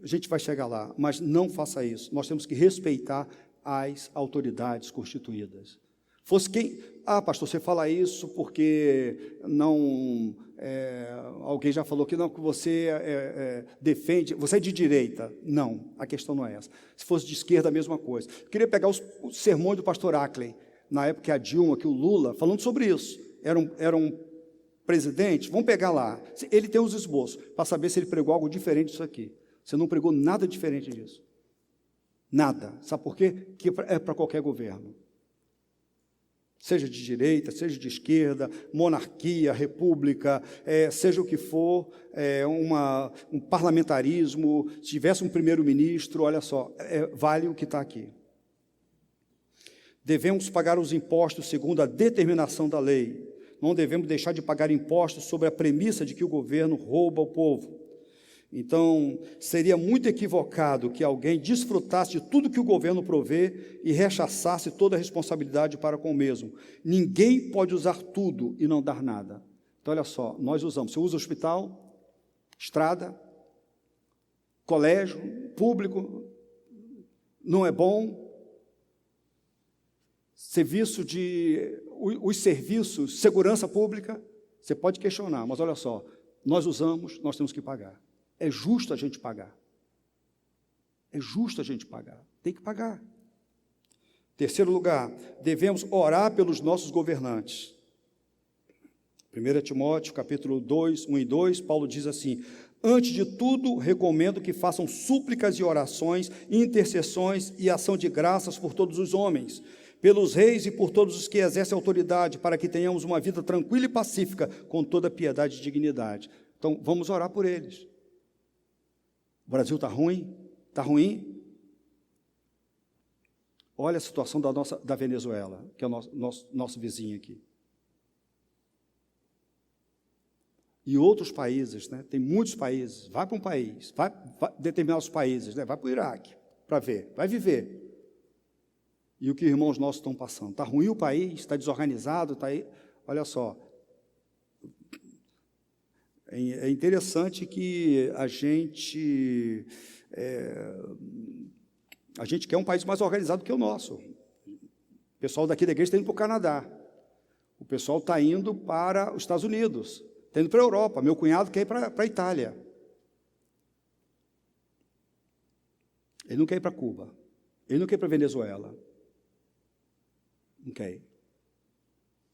a gente vai chegar lá, mas não faça isso. Nós temos que respeitar as autoridades constituídas. Fosse quem... pastor, você fala isso porque não... alguém já falou que não, que você defende... Você é de direita. Não, a questão não é essa. Se fosse de esquerda, a mesma coisa. Eu queria pegar os sermões do pastor Ackley, na época que a Dilma, que o Lula, falando sobre isso. Era um presidente, vamos pegar lá. Ele tem os esboços, para saber se ele pregou algo diferente disso aqui. Você não pregou nada diferente disso. Nada. Sabe por quê? Que é para qualquer governo. Seja de direita, seja de esquerda, monarquia, república, seja o que for, um parlamentarismo, se tivesse um primeiro-ministro, olha só, vale o que está aqui. Devemos pagar os impostos segundo a determinação da lei. Não devemos deixar de pagar impostos sobre a premissa de que o governo rouba o povo. Então, seria muito equivocado que alguém desfrutasse de tudo que o governo provê e rechaçasse toda a responsabilidade para com o mesmo. Ninguém pode usar tudo e não dar nada. Então, olha só, nós usamos. Você usa hospital, estrada, colégio, público, não é bom. Os serviços, segurança pública, você pode questionar, mas olha só, nós usamos, nós temos que pagar. É justo a gente pagar. É justo a gente pagar. Tem que pagar. Terceiro lugar, devemos orar pelos nossos governantes. 1 Timóteo, capítulo 2, 1 e 2, Paulo diz assim: antes de tudo, recomendo que façam súplicas e orações, intercessões e ação de graças por todos os homens, pelos reis e por todos os que exercem autoridade, para que tenhamos uma vida tranquila e pacífica, com toda piedade e dignidade. Então, vamos orar por eles. O Brasil está ruim? Está ruim? Olha a situação da Venezuela, que é o nosso vizinho aqui. E outros países, né? Tem muitos países. Vai para um país, vai determinados países, né? Vai para o Iraque, para ver, vai viver. E o que irmãos nossos estão passando. Está ruim o país, está desorganizado, está aí. Olha só. É interessante que a gente quer um país mais organizado que o nosso. O pessoal daqui da igreja está indo para o Canadá. O pessoal está indo para os Estados Unidos. Está indo para a Europa. Meu cunhado quer ir para a Itália. Ele não quer ir para Cuba. Ele não quer ir para a Venezuela. Não quer ir.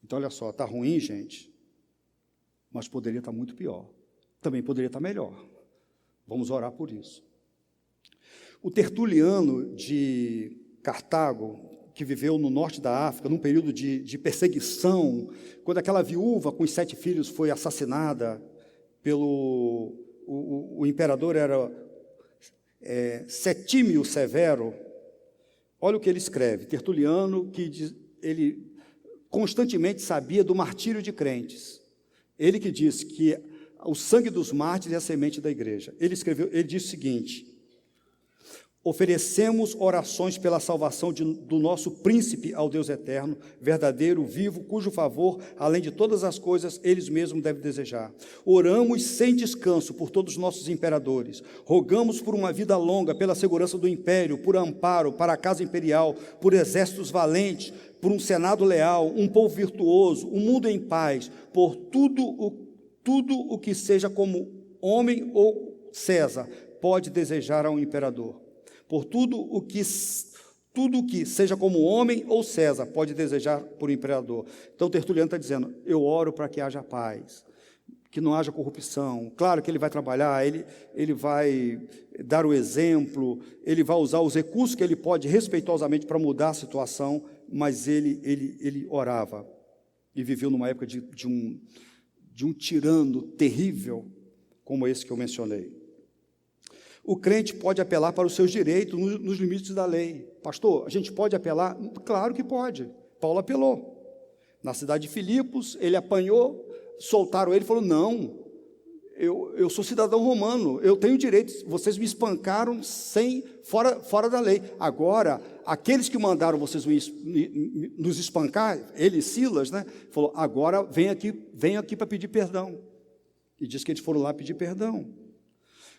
Então, olha só, está ruim, gente, mas poderia estar muito pior. Também poderia estar melhor. Vamos orar por isso. O Tertuliano de Cartago, que viveu no norte da África, num período de perseguição, quando aquela viúva com os 7 filhos foi assassinada pelo... O imperador era Setímio Severo. Olha o que ele escreve. Tertuliano, ele constantemente sabia do martírio de crentes. Ele que disse que o sangue dos mártires é a semente da igreja. Ele disse o seguinte: oferecemos orações pela salvação do nosso príncipe ao Deus eterno, verdadeiro, vivo, cujo favor, além de todas as coisas, eles mesmos devem desejar. Oramos sem descanso por todos os nossos imperadores. Rogamos por uma vida longa, pela segurança do império, por amparo, para a casa imperial, por exércitos valentes, por um senado leal, um povo virtuoso, um mundo em paz, por tudo o que seja como homem ou César pode desejar ao imperador. Por tudo o que seja como homem ou César pode desejar por imperador. Então, Tertuliano está dizendo, eu oro para que haja paz, que não haja corrupção. Claro que ele vai trabalhar, ele vai dar o exemplo, ele vai usar os recursos que ele pode respeitosamente para mudar a situação, mas ele orava. e viveu numa época de um tirano terrível, como esse que eu mencionei. O crente pode apelar para os seus direitos nos limites da lei. Pastor, a gente pode apelar? Claro que pode. Paulo apelou. Na cidade de Filipos, ele apanhou, soltaram ele e falou, não, eu sou cidadão romano, eu tenho direitos, vocês me espancaram fora da lei. Agora, aqueles que mandaram vocês nos espancar, ele e Silas, né, falou, agora venham aqui para pedir perdão. E diz que eles foram lá pedir perdão.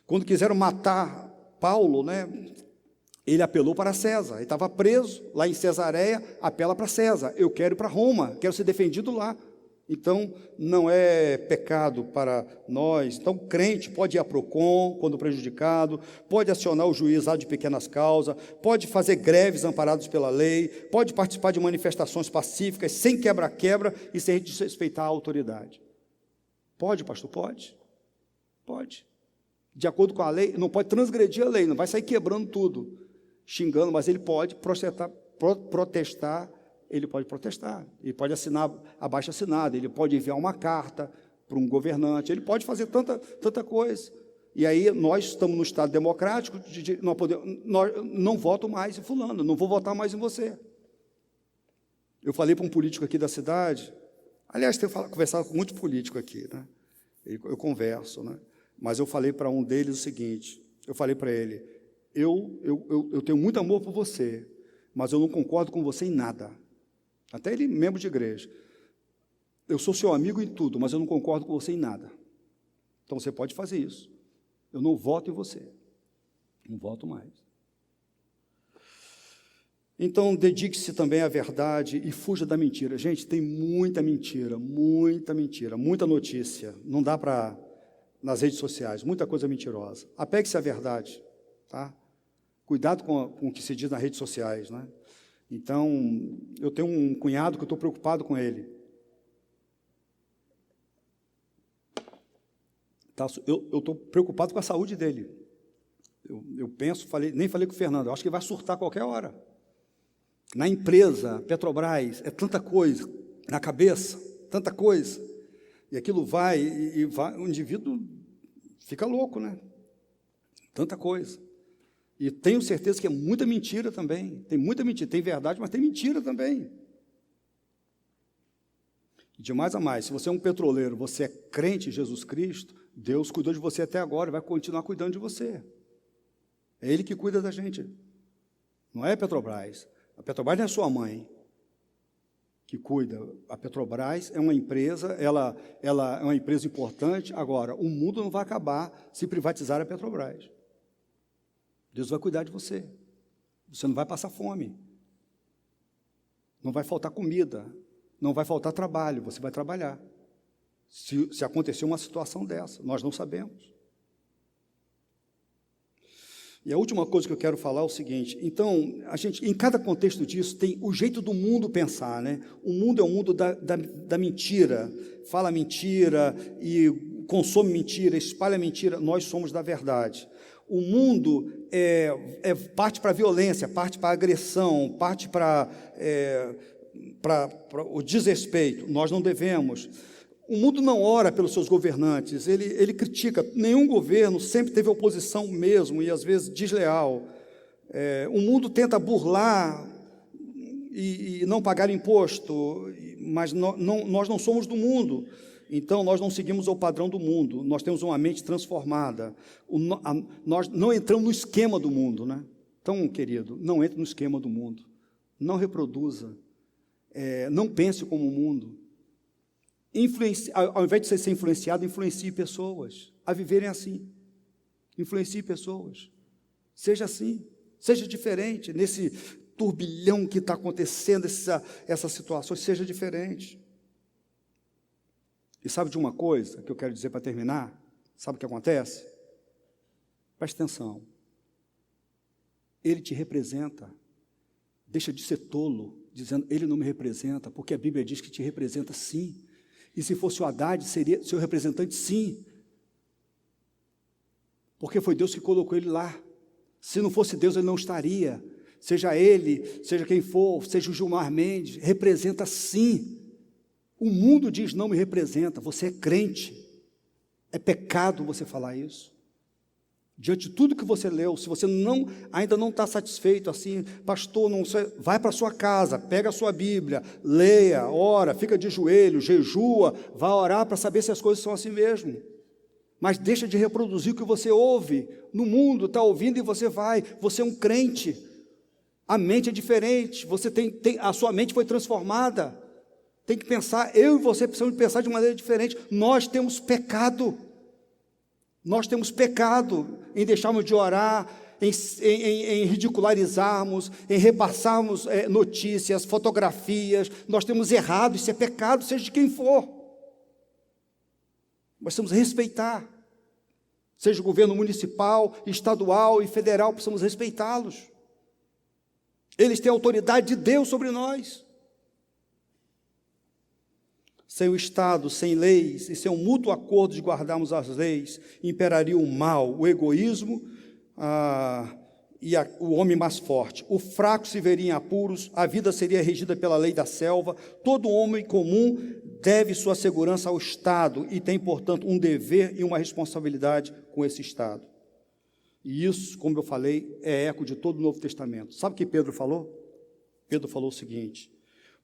Quando quiseram matar Paulo, né, ele apelou para César. Ele estava preso lá em Cesareia, apela para César. Eu quero ir para Roma, quero ser defendido lá. Então, não é pecado para nós. Então, crente pode ir a Procon quando prejudicado, pode acionar o juizado de pequenas causas, pode fazer greves amparados pela lei, pode participar de manifestações pacíficas, sem quebra-quebra e sem desrespeitar a autoridade. Pode, pastor? Pode. Pode. De acordo com a lei, não pode transgredir a lei, não vai sair quebrando tudo, xingando, mas ele pode protestar, ele pode assinar abaixo-assinado, ele pode enviar uma carta para um governante, ele pode fazer tanta coisa. E aí nós estamos no Estado democrático, não voto mais em fulano, não vou votar mais em você. Eu falei para um político aqui da cidade, aliás, tenho conversado com muito político aqui, né? Eu converso, né? Mas eu falei para um deles o seguinte, eu falei para ele, eu tenho muito amor por você, mas eu não concordo com você em nada. Até ele, membro de igreja. Eu sou seu amigo em tudo, mas eu não concordo com você em nada. Então você pode fazer isso. Eu não voto em você. Não voto mais. Então, dedique-se também à verdade e fuja da mentira. Gente, tem muita mentira, muita notícia. Não dá para... nas redes sociais, muita coisa mentirosa. Apegue-se à verdade, tá? Cuidado com o que se diz nas redes sociais, né? Então, eu tenho um cunhado que eu estou preocupado com ele. Tá? Eu estou preocupado com a saúde dele. Eu penso, nem falei com o Fernando, eu acho que ele vai surtar a qualquer hora. Na empresa, Petrobras, é tanta coisa, na cabeça, tanta coisa. E aquilo vai, o indivíduo fica louco, né? Tanta coisa. E tenho certeza que é muita mentira também. Tem muita mentira, tem verdade, mas tem mentira também. E de mais a mais, se você é um petroleiro, você é crente em Jesus Cristo, Deus cuidou de você até agora e vai continuar cuidando de você. É Ele que cuida da gente. Não é a Petrobras. A Petrobras não é sua mãe que cuida. A Petrobras é uma empresa, ela é uma empresa importante. Agora, o mundo não vai acabar se privatizar a Petrobras. Deus vai cuidar de você. Você não vai passar fome. Não vai faltar comida. Não vai faltar trabalho. Você vai trabalhar. Se acontecer uma situação dessa, nós não sabemos. E a última coisa que eu quero falar é o seguinte, então, em cada contexto disso, tem o jeito do mundo pensar, né? O mundo é o mundo da mentira, fala mentira e consome mentira, espalha mentira, nós somos da verdade. O mundo parte para a violência, parte para a agressão, parte para o desrespeito, nós não devemos. O mundo não ora pelos seus governantes, ele critica. Nenhum governo sempre teve oposição mesmo, e às vezes desleal. O mundo tenta burlar e não pagar imposto, mas nós não somos do mundo. Então, nós não seguimos o padrão do mundo, nós temos uma mente transformada. Nós não entramos no esquema do mundo, né? Então, querido, não entre no esquema do mundo. Não reproduza. Não pense como o mundo. Ao invés de você ser influenciado, influencie pessoas a viverem assim. Influencie pessoas. Seja assim, seja diferente. Nesse turbilhão que está acontecendo, essas situações, seja diferente. E sabe de uma coisa que eu quero dizer para terminar? Sabe o que acontece? Preste atenção. Ele te representa. Deixa de ser tolo, dizendo, ele não me representa, porque a Bíblia diz que te representa sim. E se fosse o Haddad, seria seu representante, sim. Porque foi Deus que colocou ele lá. Se não fosse Deus, ele não estaria. Seja ele, seja quem for, seja o Gilmar Mendes, representa sim. O mundo diz, não me representa, você é crente. É pecado você falar isso. Diante de tudo que você leu, se você ainda não está satisfeito, assim, pastor, não sei, vai para a sua casa, pega a sua Bíblia, leia, ora, fica de joelho, jejua, vai orar para saber se as coisas são assim mesmo. Mas deixa de reproduzir o que você ouve. No mundo está ouvindo e você vai. Você é um crente. A mente é diferente. Você a sua mente foi transformada. Tem que pensar, eu e você precisamos pensar de maneira diferente. Nós temos pecado. Nós temos pecado em deixarmos de orar, em ridicularizarmos, em repassarmos notícias, fotografias. Nós temos errado, isso é pecado, seja de quem for. Nós precisamos respeitar. Seja o governo municipal, estadual e federal, precisamos respeitá-los. Eles têm a autoridade de Deus sobre nós. Sem o Estado, sem leis e sem um mútuo acordo de guardarmos as leis, imperaria o mal, o egoísmo o homem mais forte. O fraco se veria em apuros, a vida seria regida pela lei da selva. Todo homem comum deve sua segurança ao Estado e tem, portanto, um dever e uma responsabilidade com esse Estado. E isso, como eu falei, é eco de todo o Novo Testamento. Sabe o que Pedro falou? Pedro falou o seguinte: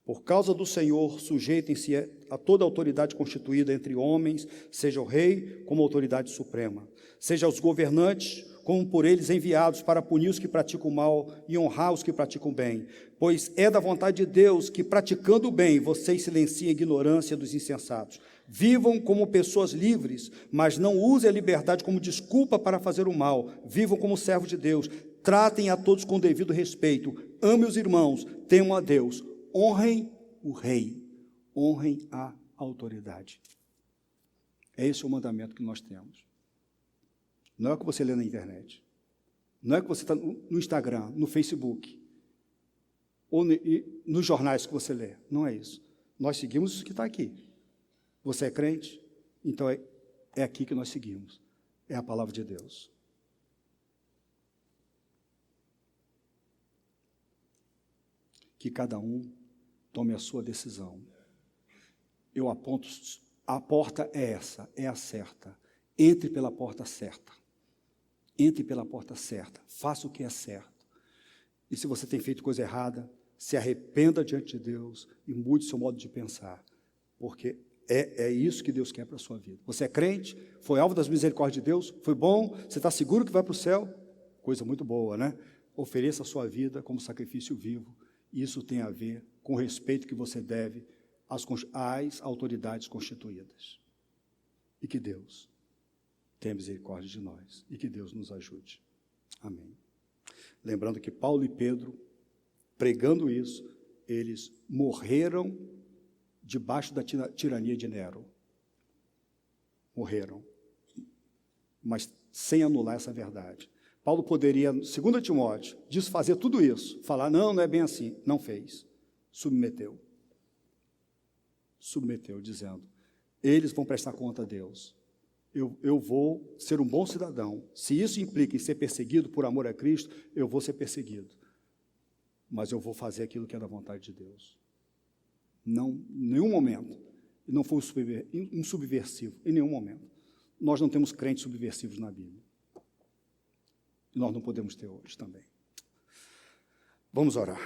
por causa do Senhor, sujeitem-se a toda autoridade constituída entre homens, seja o rei como autoridade suprema, seja os governantes como por eles enviados para punir os que praticam o mal e honrar os que praticam o bem, pois é da vontade de Deus que, praticando o bem, vocês silenciem a ignorância dos insensatos. Vivam como pessoas livres, mas não usem a liberdade como desculpa para fazer o mal. Vivam como servos de Deus, tratem a todos com devido respeito, amem os irmãos, temam a Deus. Honrem o rei, honrem a autoridade. Esse é o mandamento que nós temos. Não é o que você lê na internet. Não é o que você está no Instagram, no Facebook, ou nos jornais que você lê. Não é isso. Nós seguimos o que está aqui. Você é crente? Então é aqui que nós seguimos. É a palavra de Deus. Que cada um tome a sua decisão. Eu aponto, a porta é essa, é a certa. Entre pela porta certa. Entre pela porta certa. Faça o que é certo. E se você tem feito coisa errada, se arrependa diante de Deus e mude seu modo de pensar. Porque é isso que Deus quer para a sua vida. Você é crente? Foi alvo das misericórdias de Deus? Foi bom? Você está seguro que vai para o céu? Coisa muito boa, né? Ofereça a sua vida como sacrifício vivo. Isso tem a ver com o respeito que você deve às autoridades constituídas. E que Deus tenha misericórdia de nós. E que Deus nos ajude. Amém. Lembrando que Paulo e Pedro, pregando isso, eles morreram debaixo da tirania de Nero. Morreram. Mas sem anular essa verdade. Paulo poderia, 2 Timóteo, desfazer tudo isso, falar, não é bem assim. Não fez. Submeteu, dizendo, eles vão prestar conta a Deus. Eu vou ser um bom cidadão. Se isso implica em ser perseguido por amor a Cristo, eu vou ser perseguido. Mas eu vou fazer aquilo que é da vontade de Deus. Não, em nenhum momento. E não foi um subversivo, em nenhum momento. Nós não temos crentes subversivos na Bíblia. E nós não podemos ter hoje também. Vamos orar.